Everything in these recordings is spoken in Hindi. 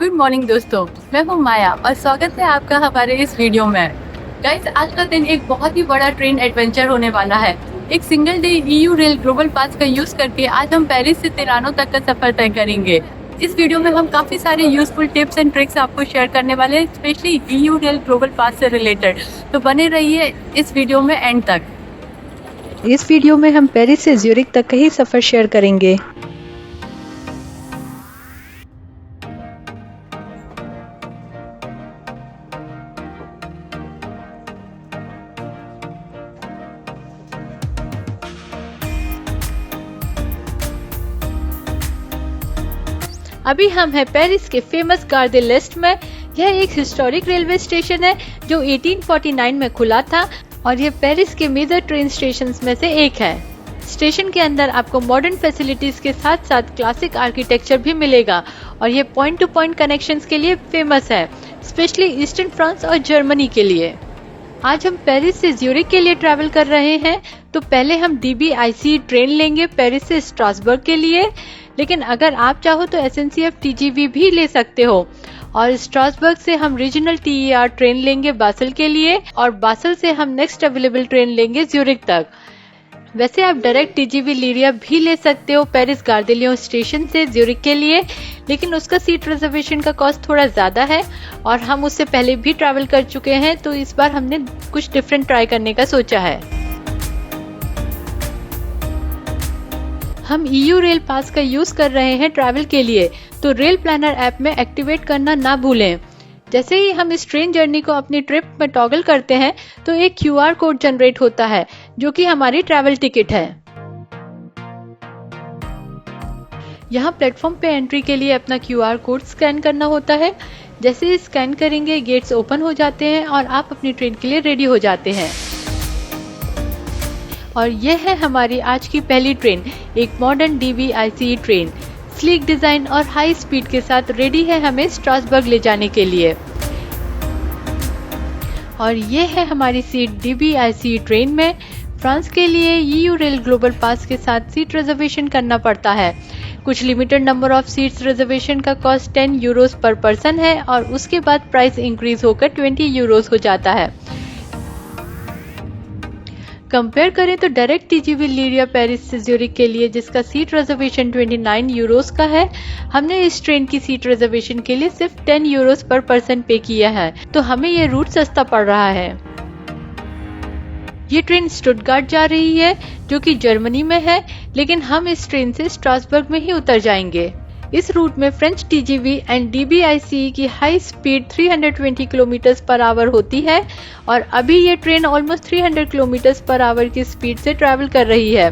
गुड मॉर्निंग दोस्तों, मैं हूँ माया और स्वागत है आपका हमारे इस वीडियो में। गाइस, आज का दिन एक बहुत ही बड़ा ट्रेन एडवेंचर होने वाला है। एक single day EU rail global pass का यूज करके आज हम पेरिस से तिरानो तक का सफर तय करेंगे। इस वीडियो में हम काफी सारे यूजफुल टिप्स एंड ट्रिक्स आपको शेयर करने वाले हैं, स्पेशली ईयू रेल ग्लोबल पास से रिलेटेड। तो बने रहिए इस वीडियो में एंड तक। इस वीडियो में हम पेरिस से ज्यूरिख तक का ही सफर शेयर करेंगे। अभी हम हैं पेरिस के फेमस गारे दे लिस्ट में। यह एक हिस्टोरिक रेलवे स्टेशन है जो 1849 में खुला था और यह पेरिस के मेजर ट्रेन स्टेशंस में से एक है। स्टेशन के अंदर आपको मॉडर्न फैसिलिटीज के साथ साथ क्लासिक आर्किटेक्चर भी मिलेगा और यह पॉइंट टू पॉइंट कनेक्शंस के लिए फेमस है, स्पेशली ईस्टर्न फ्रांस और जर्मनी के लिए। आज हम पेरिस से ज्यूरिख के लिए ट्रैवल कर रहे हैं, तो पहले हम DBIC ट्रेन लेंगे पेरिस से स्ट्रासबर्ग के लिए, लेकिन अगर आप चाहो तो SNCF TGV भी ले सकते हो। और स्ट्रासबर्ग से हम रीजनल TER ट्रेन लेंगे बासल के लिए और बासल से हम नेक्स्ट अवेलेबल ट्रेन लेंगे ज्यूरिख तक। वैसे आप डायरेक्ट TGV लीरिया भी ले सकते हो पेरिस गारे दे लियोन स्टेशन से ज्यूरिख के लिए, लेकिन उसका सीट रिजर्वेशन का कॉस्ट थोड़ा ज़्यादा है और हम उससे पहले भी ट्रैवल कर चुके हैं, तो इस बार हमने कुछ डिफरेंट ट्राई करने का सोचा है। हम EU रेल पास का यूज़ कर रहे हैं ट्रैवल के लिए, तो रेल प्लानर ऐप में एक्टिवेट करना ना भूलें। जैसे ही हम इस ट्रेन जर्नी को अपनी ट्रिप में टॉगल करते हैं तो एक QR कोड जनरेट होता है जो कि हमारी ट्रैवल टिकट है। यहाँ प्लेटफॉर्म पे एंट्री के लिए अपना QR कोड स्कैन करना होता है। जैसे ही स्कैन करेंगे गेट्स ओपन हो जाते हैं और आप अपनी ट्रेन के लिए रेडी हो जाते हैं। और यह है हमारी आज की पहली ट्रेन, एक modern DBIC train sleek design और हाई स्पीड के साथ रेडी है हमें स्ट्रासबर्ग ले जाने के लिए। और ये है हमारी सीट DBIC ट्रेन में। फ्रांस के लिए EU रेल ग्लोबल पास के साथ सीट रिजर्वेशन करना पड़ता है। कुछ limited number of seats reservation का कॉस्ट 10 यूरोस पर पर्सन है और उसके बाद प्राइस इंक्रीज होकर 20 यूरोस हो जाता है। कंपेयर करें तो डायरेक्ट TGV लीरिया पेरिस से ज्यूरिख के लिए जिसका सीट रिजर्वेशन 29 यूरोस का है, हमने इस ट्रेन की सीट रिजर्वेशन के लिए सिर्फ 10 यूरोस पर पर्सन पे किया है, तो हमें ये रूट सस्ता पड़ रहा है। ये ट्रेन स्टुटगार्ट जा रही है जो कि जर्मनी में है, लेकिन हम इस ट्रेन से स्ट्रासबर्ग में ही उतर जाएंगे। इस रूट में फ्रेंच TGV एंड DBIC की high speed 320 kilometre per hour होती है और अभी ये train almost 300 kilometre per hour की स्पीड से ट्रैवल कर रही है।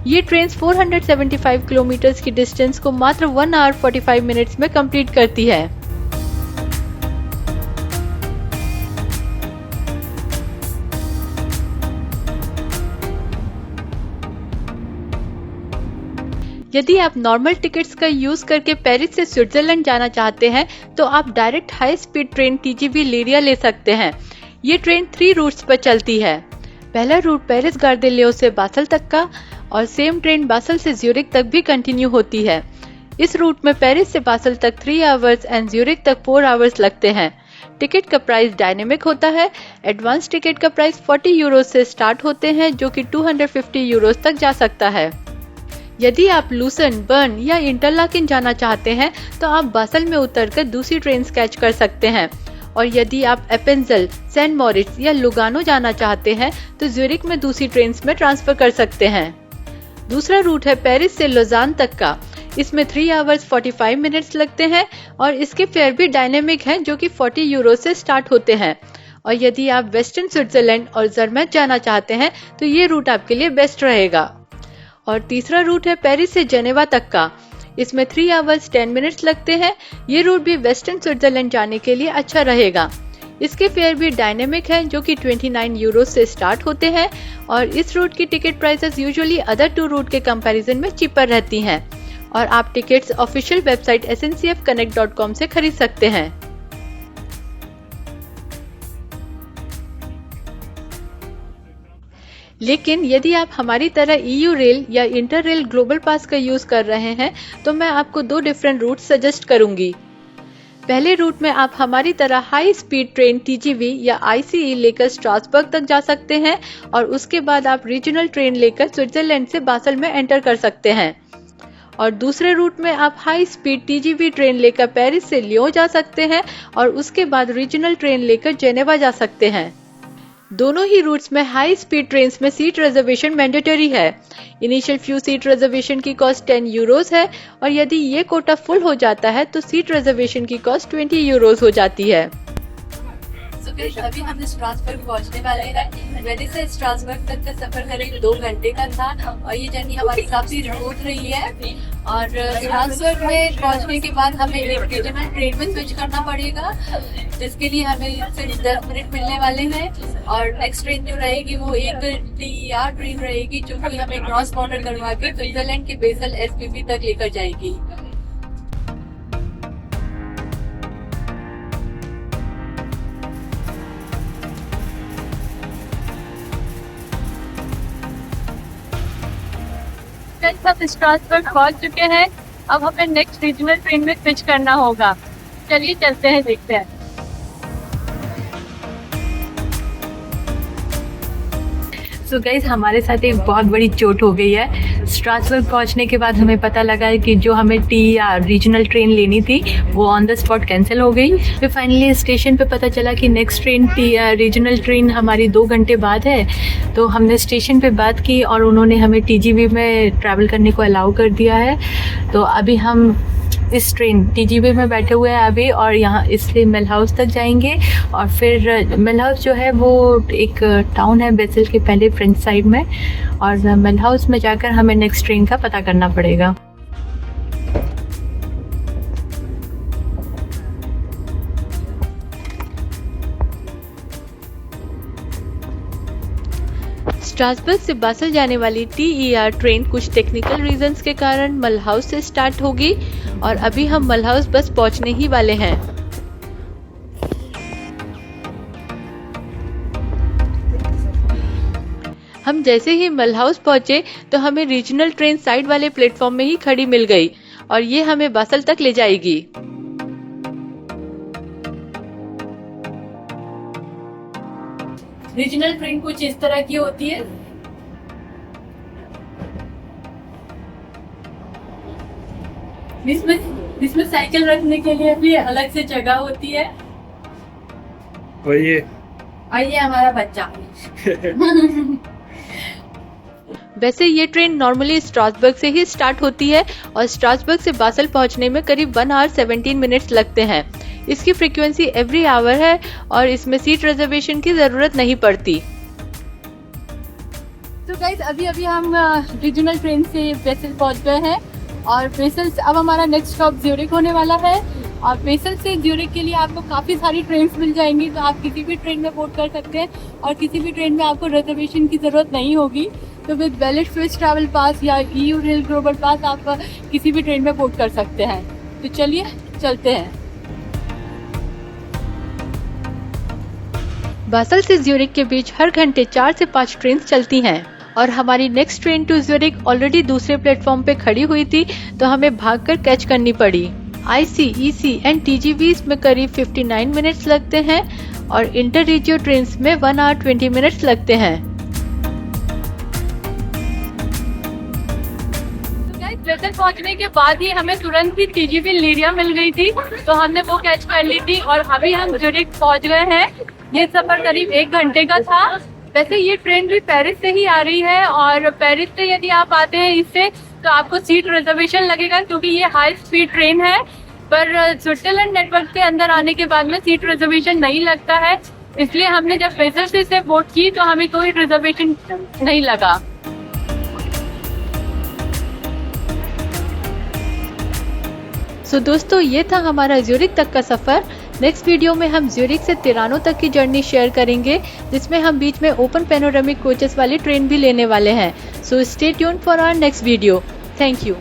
ये ट्रेन 475 किलोमीटर की डिस्टेंस को मात्र 1 आवर 45 मिनट्स में कंप्लीट करती है। यदि आप नॉर्मल टिकट्स का यूज करके पेरिस से स्विट्जरलैंड जाना चाहते हैं तो आप direct high speed train TGV लीरिया ले सकते हैं। ये ट्रेन 3 रूट्स पर चलती है। पहला रूट पेरिस गारे दे लियोन से बासल तक का और सेम ट्रेन बासल से ज्यूरिख तक भी कंटिन्यू होती है। इस रूट में पेरिस से बासल तक 3 आवर्स एंड ज्यूरिख तक 4 आवर्स लगते हैं। टिकट का प्राइस डायनेमिक होता है। एडवांस टिकट का प्राइस 40 यूरोस से स्टार्ट होते हैं जो कि 250 यूरोस तक जा सकता है। यदि आप लूसन, बर्न या इंटरलाकिन जाना चाहते हैं तो आप बासल में उतरकर दूसरी ट्रेन कैच कर सकते हैं और यदि आप एपेंजल, सेंट मॉरिट्स या लुगानो जाना चाहते हैं तो ज्यूरिख में दूसरी ट्रेन में ट्रांसफर कर सकते हैं। दूसरा रूट है पेरिस से लोजान तक का। इसमें 3 आवर्स 45 मिनट्स लगते हैं और इसके फेयर भी डायनेमिक हैं जो कि 40 यूरो से स्टार्ट होते हैं। और यदि आप वेस्टर्न स्विट्जरलैंड और जर्मन जाना चाहते हैं तो ये रूट आपके लिए बेस्ट रहेगा। और तीसरा रूट है पेरिस से जेनेवा तक का। इसमें 3 आवर्स 10 मिनट्स लगते हैं। ये रूट भी वेस्टर्न स्विट्जरलैंड जाने के लिए अच्छा रहेगा। इसके फेयर भी डायनेमिक है जो कि 29 यूरो से स्टार्ट होते हैं और इस रूट की ticket prices usually other 2 route के कंपैरिजन में चीपर रहती हैं और आप टिकट्स ऑफिशियल वेबसाइट sncfconnect.com से खरीद सकते हैं। लेकिन यदि आप हमारी तरह EU रेल या इंटर रेल ग्लोबल पास का यूज कर रहे हैं तो मैं आपको 2 डिफरेंट रूट सजेस्ट करूंगी। पहले रूट में आप हमारी तरह हाई स्पीड ट्रेन TGV या ICE लेकर स्ट्रासबर्ग तक जा सकते हैं और उसके बाद आप रीजनल ट्रेन लेकर स्विट्जरलैंड से बासल में एंटर कर सकते हैं। और दूसरे रूट में आप हाई स्पीड TGV ट्रेन लेकर पेरिस से लियों जा सकते हैं और उसके बाद रीजनल ट्रेन लेकर जेनेवा जा सकते हैं। दोनों ही रूट्स में हाई स्पीड ट्रेन्स में सीट रिजर्वेशन मैंडेटरी है। इनिशियल फ्यू सीट रिजर्वेशन की कॉस्ट 10 यूरोज है और यदि ये कोटा फुल हो जाता है तो सीट रिजर्वेशन की कॉस्ट 20 यूरोज हो जाती है। अभी हम स्ट्रासबर्ग पहुंचने वाले हैं। वेनिस से स्ट्रासबर्ग तक का सफर करीब 2 घंटे का था और ये जर्नी हमारी काफी स्मूथ रही है। और स्ट्रासबर्ग में पहुंचने के बाद हमें एक रीजनल ट्रेन में स्विच करना पड़ेगा, जिसके लिए हमें सिर्फ 10 मिनट मिलने वाले हैं। और नेक्स्ट ट्रेन जो रहेगी वो एक TER ट्रेन रहेगी, जो कि हमें क्रॉस बॉर्डर करवा के स्विट्जरलैंड के बेसल SPP तक लेकर जाएगी। सब स्ट्रासबर्ग पहुंच चुके हैं। अब हमें नेक्स्ट रीजनल ट्रेन में स्विच करना होगा। चलिए चलते हैं, देखते हैं। सो गाइस, हमारे साथ एक बहुत बड़ी चोट हो गई है। स्ट्रासबर्ग पहुंचने के बाद हमें पता लगा है कि जो हमें TER रीजनल ट्रेन लेनी थी वो ऑन द स्पॉट कैंसिल हो गई। फिर फाइनली स्टेशन पे पता चला कि नेक्स्ट ट्रेन रीजनल ट्रेन हमारी 2 घंटे बाद है। तो हमने स्टेशन पे बात की और उन्होंने हमें TGV में ट्रैवल करने को अलाउ कर दिया है। तो अभी हम इस ट्रेन TGV में बैठे हुए हैं अभी, और यहाँ इसलिए मेलहाउस तक जाएंगे। और फिर मेलहाउस जो है वो एक टाउन है बेसल के पहले फ्रेंच साइड में, और मेलहाउस में जाकर हमें नेक्स्ट ट्रेन का पता करना पड़ेगा। स्ट्रासबर्ग से बासल जाने वाली TER ट्रेन कुछ टेक्निकल रीजंस के कारण मलहाउस से स्टार्ट होगी और अभी हम मलहाउस बस पहुंचने ही वाले हैं। हम जैसे ही मलहाउस पहुंचे तो हमें रीजनल ट्रेन साइड वाले प्लेटफॉर्म में ही खड़ी मिल गई और ये हमें बासल तक ले जाएगी। रीजनल ट्रेन कुछ इस तरह की होती है। इसमें साइकिल रखने के लिए भी अलग से जगह होती है। और ये हमारा बच्चा। वैसे ये ट्रेन नॉर्मली स्ट्रासबर्ग से ही स्टार्ट होती है और स्ट्रासबर्ग से बासल पहुंचने में करीब 1 आवर 17 मिनट्स लगते हैं। इसकी फ्रीक्वेंसी एवरी आवर है और इसमें सीट रिजर्वेशन की जरूरत नहीं पड़ती। तो गाइस, अभी हम रीजनल ट्रेन से बेसल पहुंच गए हैं और बेसल से अब हमारा नेक्स्ट स्टॉप ज्यूरिख होने वाला है। और बेसल से ज्यूरिख के लिए आपको काफ़ी सारी ट्रेन्स मिल जाएंगी, तो आप किसी भी ट्रेन में बोर्ड कर सकते हैं और किसी भी ट्रेन में आपको रिजर्वेशन की ज़रूरत नहीं होगी। तो with valid Swiss travel pass या EU रेल ग्लोबल पास आप किसी भी ट्रेन में बोर्ड कर सकते हैं। तो चलिए चलते हैं। बासल से ज्यूरिख के बीच हर घंटे 4 से 5 ट्रेन चलती हैं और हमारी next train to Zurich already दूसरे प्लेटफॉर्म पे खड़ी हुई थी, तो हमें भागकर कैच करनी पड़ी। IC, EC एंड TGVs में करीब 59 मिनट्स लगते हैं और इंटर रीजियो ट्रेन में 1 आवर 20 मिनट्स लगते हैं। बेसल पहुंचने के बाद ही हमें तुरंत ही TGV लीरिया मिल गई थी, तो हमने वो कैच कर ली थी और अभी हम ज्यूरिख पहुंच गए हैं। ये सफर करीब 1 घंटे का था। वैसे ये ट्रेन भी पेरिस से ही आ रही है और पेरिस से यदि आप आते हैं इससे तो आपको सीट रिजर्वेशन लगेगा, क्योंकि ये हाई स्पीड ट्रेन है। पर स्विट्जरलैंड नेटवर्क के अंदर आने के बाद में सीट रिजर्वेशन नहीं लगता है, इसलिए हमने जब बेसल से इसे बोर्ड की तो हमें कोई रिजर्वेशन नहीं लगा। सो दोस्तों, ये था हमारा ज्यूरिख तक का सफर। नेक्स्ट वीडियो में हम ज्यूरिख से तिरानो तक की जर्नी शेयर करेंगे, जिसमें हम बीच में ओपन पैनोरामिक कोचेस वाली ट्रेन भी लेने वाले हैं। So stay tuned for our next video. Thank you.